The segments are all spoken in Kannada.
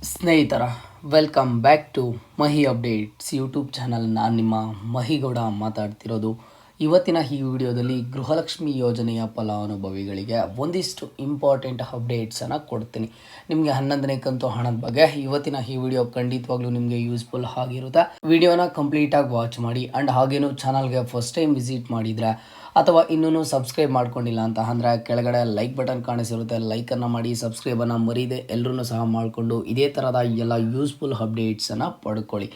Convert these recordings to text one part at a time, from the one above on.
ಸ್ನೇಹಿತರ welcome back to Mahi updates YouTube channel. ನಾನು ನಿಮ್ಮ ಮಹಿಗೌಡ ಮಾತಾಡ್ತಿರೋದು. ಇವತ್ತಿನ ಈ ವಿಡಿಯೋದಲ್ಲಿ ಗೃಹಲಕ್ಷ್ಮಿ ಯೋಜನೆಯ ಫಲಾನುಭವಿಗಳಿಗೆ ಒಂದಿಷ್ಟು ಇಂಪಾರ್ಟೆಂಟ್ ಅಪ್ಡೇಟ್ಸನ್ನು ಕೊಡ್ತೀನಿ. ನಿಮಗೆ 11ನೇ ಕಂತು ಹಣದ ಬಗ್ಗೆ ಇವತ್ತಿನ ಈ ವಿಡಿಯೋ ಖಂಡಿತವಾಗ್ಲೂ ನಿಮಗೆ ಯೂಸ್ಫುಲ್ ಆಗಿರುತ್ತೆ. ವಿಡಿಯೋನ ಕಂಪ್ಲೀಟಾಗಿ ವಾಚ್ ಮಾಡಿ. ಆ್ಯಂಡ್ ಹಾಗೇನು ಚಾನಲ್ಗೆ ಫಸ್ಟ್ ಟೈಮ್ ವಿಸಿಟ್ ಮಾಡಿದರೆ ಅಥವಾ ಇನ್ನೂ ಸಬ್ಸ್ಕ್ರೈಬ್ ಮಾಡ್ಕೊಂಡಿಲ್ಲ ಅಂತ ಅಂದರೆ ಕೆಳಗಡೆ ಲೈಕ್ ಬಟನ್ ಕಾಣಿಸಿರುತ್ತೆ, ಲೈಕನ್ನು ಮಾಡಿ, ಸಬ್ಸ್ಕ್ರೈಬನ್ನು ಮರೀದೆ ಎಲ್ಲರೂ ಸಹ ಮಾಡಿಕೊಂಡು ಇದೇ ಥರದ ಎಲ್ಲ ಯೂಸ್ಫುಲ್ ಅಪ್ಡೇಟ್ಸನ್ನು ಪಡ್ಕೊಳ್ಳಿ.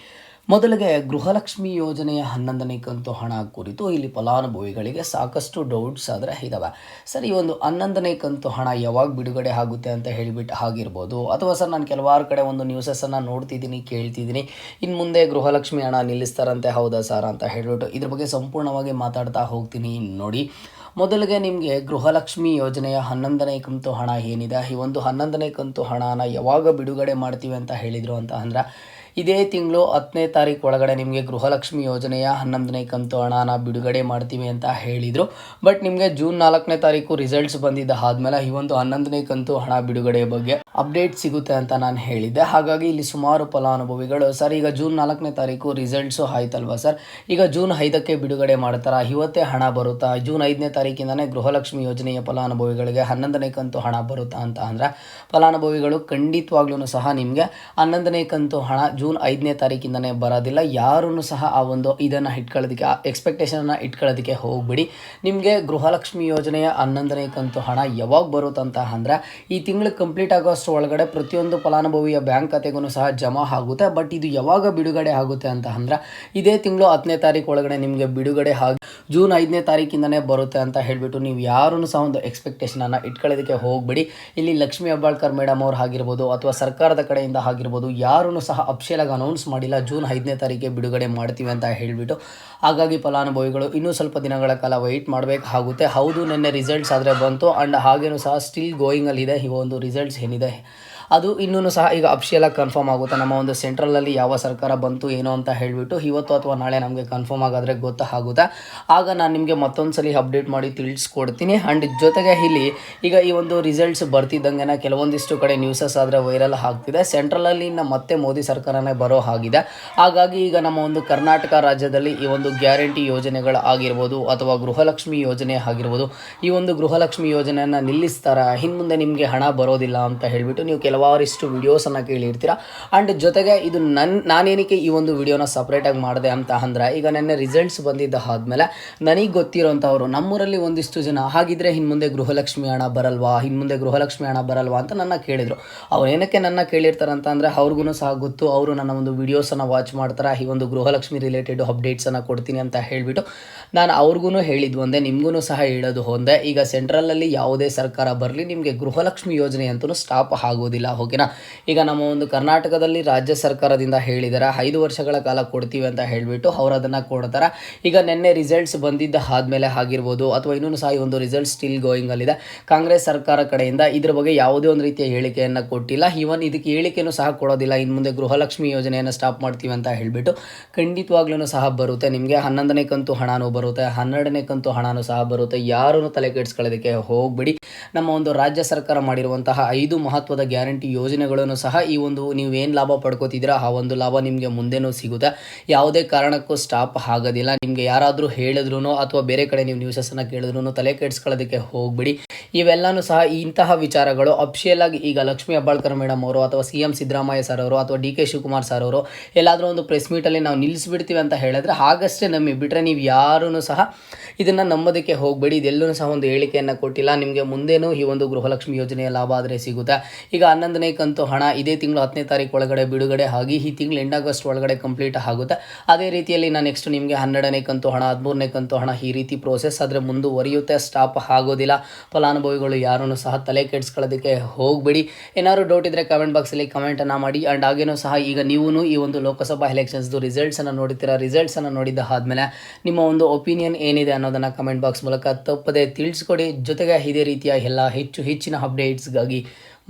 ಮೊದಲಿಗೆ ಗೃಹಲಕ್ಷ್ಮಿ ಯೋಜನೆಯ 11ನೇ ಕಂತು ಹಣ ಕುರಿತು ಇಲ್ಲಿ ಫಲಾನುಭವಿಗಳಿಗೆ ಸಾಕಷ್ಟು ಡೌಟ್ಸ್ ಆದರೆ ಇದ್ದಾವೆ. ಸರ್, ಈ ಒಂದು 11ನೇ ಕಂತು ಹಣ ಯಾವಾಗ ಬಿಡುಗಡೆ ಆಗುತ್ತೆ ಅಂತ ಹೇಳಿಬಿಟ್ಟು ಆಗಿರ್ಬೋದು, ಅಥವಾ ಸರ್ ನಾನು ಕೆಲವಾರು ಕಡೆ ಒಂದು ನ್ಯೂಸಸ್ಸನ್ನು ನೋಡ್ತಿದ್ದೀನಿ, ಕೇಳ್ತಿದ್ದೀನಿ, ಇನ್ನು ಮುಂದೆ ಗೃಹಲಕ್ಷ್ಮಿ ಹಣ ನಿಲ್ಲಿಸ್ತಾರಂತೆ, ಹೌದಾ ಸರ್ ಅಂತ ಹೇಳಿಬಿಟ್ಟು ಇದ್ರ ಬಗ್ಗೆ ಸಂಪೂರ್ಣವಾಗಿ ಮಾತಾಡ್ತಾ ಹೋಗ್ತೀನಿ. ನೋಡಿ, ಮೊದಲಿಗೆ ನಿಮಗೆ ಗೃಹಲಕ್ಷ್ಮಿ ಯೋಜನೆಯ 11ನೇ ಕಂತು ಹಣ ಏನಿದೆ, ಈ ಒಂದು 11ನೇ ಕಂತು ಹಣನ ಯಾವಾಗ ಬಿಡುಗಡೆ ಮಾಡ್ತೀವಿ ಅಂತ ಹೇಳಿದರು ಅಂತ ಅಂದರೆ ಇದೇ ತಿಂಗಳು 10ನೇ ತಾರೀಕು ಒಳಗಡೆ ನಿಮಗೆ ಗೃಹಲಕ್ಷ್ಮಿ ಯೋಜನೆಯ 11ನೇ ಕಂತು ಹಣನ ಬಿಡುಗಡೆ ಮಾಡ್ತೀವಿ ಅಂತ ಹೇಳಿದರು. ಬಟ್ ನಿಮಗೆ ಜೂನ್ 4ನೇ ತಾರೀಕು ರಿಸಲ್ಟ್ಸ್ ಬಂದಿದ್ದ ಆದಮೇಲೆ ಈ ಒಂದು 11ನೇ ಕಂತು ಹಣ ಬಿಡುಗಡೆ ಬಗ್ಗೆ ಅಪ್ಡೇಟ್ ಸಿಗುತ್ತೆ ಅಂತ ನಾನು ಹೇಳಿದ್ದೆ. ಹಾಗಾಗಿ ಇಲ್ಲಿ ಸುಮಾರು ಫಲಾನುಭವಿಗಳು ಸರ್ ಈಗ ಜೂನ್ 4ನೇ ತಾರೀಕು ರಿಸಲ್ಟ್ಸು ಆಯ್ತಲ್ವಾ ಸರ್, ಈಗ ಜೂನ್ 5ಕ್ಕೆ ಬಿಡುಗಡೆ ಮಾಡ್ತಾರಾ, ಇವತ್ತೇ ಹಣ ಬರುತ್ತಾ, ಜೂನ್ 5ನೇ ತಾರೀಕಿಂದನೇ ಗೃಹಲಕ್ಷ್ಮಿ ಯೋಜನೆಯ ಫಲಾನುಭವಿಗಳಿಗೆ 11ನೇ ಕಂತು ಹಣ ಬರುತ್ತಾ ಅಂತ ಅಂದರೆ ಫಲಾನುಭವಿಗಳು ಖಂಡಿತವಾಗ್ಲೂ ಸಹ ನಿಮಗೆ 11ನೇ ಕಂತು ಹಣ ಜೂನ್ 5ನೇ ತಾರೀಕಿಂದನೇ ಬರೋದಿಲ್ಲ. ಯಾರೂ ಸಹ ಆ ಒಂದು ಇದನ್ನು ಇಟ್ಕೊಳ್ಳೋದಕ್ಕೆ, ಆ ಎಕ್ಸ್ಪೆಕ್ಟೇಷನನ್ನು ಇಟ್ಕೊಳ್ಳೋದಕ್ಕೆ ಹೋಗ್ಬಿಡಿ. ನಿಮಗೆ ಗೃಹಲಕ್ಷ್ಮಿ ಯೋಜನೆಯ 11ನೇ ಕಂತು ಹಣ ಯಾವಾಗ ಬರುತ್ತಂತ ಅಂದರೆ ಈ ತಿಂಗಳು ಕಂಪ್ಲೀಟ್ ಆಗೋಷ್ಟು ಒಳಗಡೆ ಪ್ರತಿಯೊಂದು ಫಲಾನುಭವಿಯ ಬ್ಯಾಂಕ್ ಖಾತೆಗೂ ಸಹ ಜಮಾ ಆಗುತ್ತೆ. ಬಟ್ ಇದು ಯಾವಾಗ ಬಿಡುಗಡೆ ಆಗುತ್ತೆ ಅಂತ ಅಂದರೆ ಇದೇ ತಿಂಗಳು 10ನೇ ತಾರೀಕು ಒಳಗಡೆ ನಿಮಗೆ ಬಿಡುಗಡೆ ಆಗಿ ಜೂನ್ 5ನೇ ತಾರೀಕಿಂದನೇ ಬರುತ್ತೆ ಅಂತ ಹೇಳಿಬಿಟ್ಟು ನೀವು ಯಾರೂ ಸಹ ಒಂದು ಎಕ್ಸ್ಪೆಕ್ಟೇಷನನ್ನು ಇಟ್ಕೊಳ್ಳೋದಕ್ಕೆ ಹೋಗ್ಬಿಡಿ. ಇಲ್ಲಿ ಲಕ್ಷ್ಮೀ ಹೆಬ್ಬಾಳ್ಕರ್ ಮೇಡಮ್ ಅವ್ರು ಆಗಿರ್ಬೋದು ಅಥವಾ ಸರ್ಕಾರದ ಕಡೆಯಿಂದ ಆಗಿರ್ಬೋದು ಯಾರೂ ಸಹ ಅಫಿಷಿಯಲಾಗಿ ಅನೌನ್ಸ್ ಮಾಡಿಲ್ಲ ಜೂನ್ 5ನೇ ತಾರೀಕಿಗೆ ಬಿಡುಗಡೆ ಮಾಡ್ತೀವಿ ಅಂತ ಹೇಳಿಬಿಟ್ಟು. ಹಾಗಾಗಿ ಫಲಾನುಭವಿಗಳು ಇನ್ನೂ ಸ್ವಲ್ಪ ದಿನಗಳ ಕಾಲ ವೆಯ್ಟ್ ಮಾಡಬೇಕಾಗುತ್ತೆ. ಹೌದು, ನಿನ್ನೆ ರಿಸಲ್ಟ್ಸ್ ಆದರೆ ಬಂತು, ಆ್ಯಂಡ್ ಹಾಗೇನೂ ಸಹ ಸ್ಟಿಲ್ ಗೋಯಿಂಗಲ್ಲಿದೆ ಈ ಒಂದು ರಿಸಲ್ಟ್ಸ್ ಏನಿದೆ, ಅದು ಇನ್ನೂ ಸಹ ಈಗ ಅಫಿಷಿಯಲಾಗಿ ಕನ್ಫರ್ಮ್ ಆಗುತ್ತೆ. ನಮ್ಮ ಒಂದು ಸೆಂಟ್ರಲಲ್ಲಿ ಯಾವ ಸರ್ಕಾರ ಬಂತು ಏನೋ ಅಂತ ಹೇಳಿಬಿಟ್ಟು ಇವತ್ತು ಅಥವಾ ನಾಳೆ ನಮಗೆ ಕನ್ಫರ್ಮ್ ಆಗಾದರೆ ಗೊತ್ತಾಗುತ್ತೆ. ಆಗ ನಾನು ನಿಮಗೆ ಮತ್ತೊಂದು ಸಲ ಅಪ್ಡೇಟ್ ಮಾಡಿ ತಿಳಿಸ್ಕೊಡ್ತೀನಿ. ಆ್ಯಂಡ್ ಜೊತೆಗೆ ಇಲ್ಲಿ ಈಗ ಈ ಒಂದು ರಿಸಲ್ಟ್ಸ್ ಬರ್ತಿದ್ದಂಗೆ ಕೆಲವೊಂದಿಷ್ಟು ಕಡೆ ನ್ಯೂಸಸ್ ಆದರೆ ವೈರಲ್ ಆಗ್ತಿದೆ. ಸೆಂಟ್ರಲಲ್ಲಿ ಮತ್ತೆ ಮೋದಿ ಸರ್ಕಾರನೇ ಬರೋ ಹಾಗಿದೆ. ಹಾಗಾಗಿ ಈಗ ನಮ್ಮ ಒಂದು ಕರ್ನಾಟಕ ರಾಜ್ಯದಲ್ಲಿ ಈ ಒಂದು ಗ್ಯಾರಂಟಿ ಯೋಜನೆಗಳು ಆಗಿರ್ಬೋದು ಅಥವಾ ಗೃಹಲಕ್ಷ್ಮಿ ಯೋಜನೆ ಆಗಿರ್ಬೋದು, ಈ ಒಂದು ಗೃಹಲಕ್ಷ್ಮಿ ಯೋಜನೆಯನ್ನು ನಿಲ್ಲಿಸ್ತಾರ, ಇನ್ನು ಮುಂದೆ ನಿಮಗೆ ಹಣ ಬರೋದಿಲ್ಲ ಅಂತ ಹೇಳಿಬಿಟ್ಟು ನೀವು ಕೆಲವಾರಿಷ್ಟು ವಿಡಿಯೋಸನ್ನು ಕೇಳಿರ್ತೀರ. ಆ್ಯಂಡ್ ಜೊತೆಗೆ ಇದು ನಾನೇನಕ್ಕೆ ಈ ಒಂದು ವಿಡಿಯೋನ ಸಪ್ರೇಟಾಗಿ ಮಾಡಿದೆ ಅಂತ ಅಂದರೆ ಈಗ ನೆನ್ನೆ ರಿಸಲ್ಟ್ಸ್ ಬಂದಿದ್ದ ಆದಮೇಲೆ ನನಗೆ ಗೊತ್ತಿರೋಂಥವ್ರು ನಮ್ಮೂರಲ್ಲಿ ಒಂದಿಷ್ಟು ಜನ ಹಾಗಿದ್ರೆ ಇನ್ನು ಮುಂದೆ ಗೃಹಲಕ್ಷ್ಮಿ ಹಣ ಬರಲ್ವಾ, ಇನ್ನು ಮುಂದೆ ಗೃಹಲಕ್ಷ್ಮಿ ಹಣ ಬರಲ್ವಾ ಅಂತ ನನ್ನ ಕೇಳಿದರು. ಅವ್ರು ಏನಕ್ಕೆ ನನ್ನ ಕೇಳಿರ್ತಾರೆ ಅಂತ ಅಂದರೆ ಅವ್ರಿಗೂ ಸಹ ಗೊತ್ತು, ಅವರು ನನ್ನ ಒಂದು ವಿಡಿಯೋಸನ್ನು ವಾಚ್ ಮಾಡ್ತಾರೆ, ಈ ಒಂದು ಗೃಹಲಕ್ಷ್ಮಿ ರಿಲೇಟೆಡ್ ಅಪ್ಡೇಟ್ಸನ್ನು ಕೊಡ್ತೀನಿ ಅಂತ ಹೇಳಿಬಿಟ್ಟು. ನಾನು ಅವ್ರಿಗೂ ಹೇಳಿದ್ದು ಒಂದೇ, ನಿಮಗೂ ಸಹ ಹೇಳೋದು ಒಂದೇ, ಈಗ ಸೆಂಟ್ರಲಲ್ಲಿ ಯಾವುದೇ ಸರ್ಕಾರ ಬರಲಿ ನಿಮಗೆ ಗೃಹಲಕ್ಷ್ಮಿ ಯೋಜನೆ ಅಂತೂ ಸ್ಟಾಪ್ ಆಗೋದಿಲ್ಲ. ಓಕೆನಾ? ಈಗ ನಮ್ಮ ಒಂದು ಕರ್ನಾಟಕದಲ್ಲಿ ರಾಜ್ಯ ಸರ್ಕಾರದಿಂದ ಹೇಳಿದ್ದಾರೆ 5 ವರ್ಷಗಳ ಕಾಲ ಕೊಡ್ತೀವಿ ಅಂತ ಹೇಳಿಬಿಟ್ಟು ಅವರು ಅದನ್ನು ಕೊಡ್ತಾರೆ. ಈಗ ನಿನ್ನೆ ರಿಸಲ್ಟ್ಸ್ ಬಂದಿದ್ದ ಆದಮೇಲೆ ಆಗಿರ್ಬೋದು ಅಥವಾ ಇನ್ನೂ ಸಹ ಈ ಒಂದು ರಿಸಲ್ಟ್ ಸ್ಟಿಲ್ ಗೋಯಿಂಗಲ್ಲಿದೆ. ಕಾಂಗ್ರೆಸ್ ಸರ್ಕಾರ ಕಡೆಯಿಂದ ಇದ್ರ ಬಗ್ಗೆ ಯಾವುದೇ ಒಂದು ರೀತಿಯ ಹೇಳಿಕೆಯನ್ನು ಕೊಟ್ಟಿಲ್ಲ. ಈವನ್ ಇದಕ್ಕೆ ಹೇಳಿಕೆನೂ ಸಹ ಕೊಡೋದಿಲ್ಲ. ಇನ್ನು ಮುಂದೆ ಗೃಹಲಕ್ಷ್ಮಿ ಯೋಜನೆಯನ್ನು ಸ್ಟಾಪ್ ಮಾಡ್ತೀವಿ ಅಂತ ಹೇಳಿಬಿಟ್ಟು. ಖಂಡಿತವಾಗ್ಲೂ ಸಹ ಬರುತ್ತೆ ನಿಮಗೆ 11ನೇ ಕಂತು ಹಣನೂ ಬರುತ್ತೆ, 12ನೇ ಕಂತು ಹಣನೂ ಸಹ ಬರುತ್ತೆ. ಯಾರೂ ತಲೆ ಕೆಡಿಸ್ಕೊಳ್ಳೋದಕ್ಕೆ ಹೋಗ್ಬಿಡಿ. ನಮ್ಮ ಒಂದು ರಾಜ್ಯ ಸರ್ಕಾರ ಮಾಡಿರುವಂತಹ 5 ಮಹತ್ವದ ಗ್ಯಾರಂಟಿ ಯೋಜನೆಗಳನ್ನು ಸಹ ಈ ಒಂದು ನೀವೇನು ಲಾಭ ಪಡ್ಕೋತಿದ್ದೀರಾ ಆ ಒಂದು ಲಾಭ ನಿಮಗೆ ಮುಂದೆನೂ ಸಿಗುತ್ತೆ. ಯಾವುದೇ ಕಾರಣಕ್ಕೂ ಸ್ಟಾಪ್ ಆಗೋದಿಲ್ಲ. ನಿಮಗೆ ಯಾರಾದರೂ ಹೇಳಿದ್ರು ಅಥವಾ ಬೇರೆ ಕಡೆ ನೀವು ನ್ಯೂಸಸ್ಸನ್ನು ಕೇಳಿದ್ರು ತಲೆ ಕೆಡಿಸ್ಕೊಳ್ಳೋದಕ್ಕೆ ಹೋಗ್ಬಿಡಿ. ಇವೆಲ್ಲನೂ ಸಹ ಇಂತಹ ವಿಚಾರಗಳು ಅಫಿಷಿಯಲ್ ಆಗಿ ಈಗ ಲಕ್ಷ್ಮೀ ಹೆಬ್ಬಾಳ್ಕರ್ ಮೇಡಮ್ ಅವರು ಅಥವಾ CM ಸಿದ್ದರಾಮಯ್ಯ ಸರ್ ಅವರು ಅಥವಾ DK ಶಿವಕುಮಾರ್ ಸರ್ ಅವರು ಎಲ್ಲಾದರೂ ಒಂದು ಪ್ರೆಸ್ ಮೀಟಲ್ಲಿ ನಾವು ನಿಲ್ಲಿಸ್ಬಿಡ್ತೀವಿ ಅಂತ ಹೇಳಿದ್ರೆ ಆಗಷ್ಟೇ ನಂಬಿ ಬಿಟ್ಟರೆ ನೀವು ಯಾರೂ ಸಹ ಇದನ್ನು ನಂಬೋದಕ್ಕೆ ಹೋಗಬೇಡಿ. ಇದೆಲ್ಲೂ ಸಹ ಒಂದು ಹೇಳಿಕೆಯನ್ನು ಕೊಟ್ಟಿಲ್ಲ. ನಿಮಗೆ ಮುಂದೇನೂ ಈ ಒಂದು ಗೃಹಲಕ್ಷ್ಮಿ ಯೋಜನೆಯ ಲಾಭ ಆದರೆ ಸಿಗುತ್ತೆ. ಈಗ 11ನೇ ಕಂತು ಹಣ ಇದೇ ತಿಂಗಳು 10ನೇ ತಾರೀಕು ಒಳಗಡೆ ಬಿಡುಗಡೆ ಆಗಿ ಈ ತಿಂಗಳು ಎಂಡ್ ಆಗಸ್ಟ್ ಒಳಗಡೆ ಕಂಪ್ಲೀಟ್ ಆಗುತ್ತೆ. ಅದೇ ರೀತಿಯಲ್ಲಿ ನಾನು ನೆಕ್ಸ್ಟ್ ನಿಮಗೆ 12ನೇ ಕಂತು ಹಣ, 13ನೇ ಕಂತು ಹಣ ಈ ರೀತಿ ಪ್ರೋಸೆಸ್ ಆದರೆ ಮುಂದುವರಿಯುತ್ತೆ, ಸ್ಟಾಪ್ ಆಗೋದಿಲ್ಲ. ಫಲಾನುಭವಿಗಳು ಯಾರೂ ಸಹ ತಲೆ ಕೆಡಿಸ್ಕೊಳ್ಳೋದಕ್ಕೆ ಹೋಗಬೇಡಿ. ಏನಾದರೂ ಡೌಟ್ ಇದ್ದರೆ ಕಮೆಂಟ್ ಬಾಕ್ಸಲ್ಲಿ ಕಮೆಂಟನ್ನು ಮಾಡಿ. ಆ್ಯಂಡ್ ಹಾಗೇನೂ ಸಹ ಈಗ ನೀವು ಈ ಒಂದು ಲೋಕಸಭಾ ಎಲೆಕ್ಷನ್ಸ್ದು ರಿಸಲ್ಟ್ಸನ್ನು ನೋಡ್ತೀರಾ. ರಿಸಲ್ಟ್ಸನ್ನು ನೋಡಿದ್ದ ಆದಮೇಲೆ ನಿಮ್ಮ ಒಂದು ಒಪಿನಿಯನ್ ಏನಿದೆ ಅನ್ನೋದನ್ನು ಕಮೆಂಟ್ ಬಾಕ್ಸ್ ಮೂಲಕ ತಪ್ಪದೆ ತಿಳಿಸ್ಕೊಡಿ. ಜೊತೆಗೆ ಇದೇ ರೀತಿಯ ಎಲ್ಲ ಹೆಚ್ಚಿನ ಅಪ್ಡೇಟ್ಸ್ಗಾಗಿ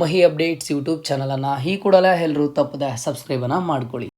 ಮಹಿ ಅಪ್ಡೇಟ್ಸ್ ಯೂಟ್ಯೂಬ್ ಚಾನಲನ್ನು ಈ ಕೂಡಲೇ ಎಲ್ಲರೂ ತಪ್ಪದೆ ಸಬ್ಸ್ಕ್ರೈಬನ್ನು ಮಾಡ್ಕೊಳ್ಳಿ.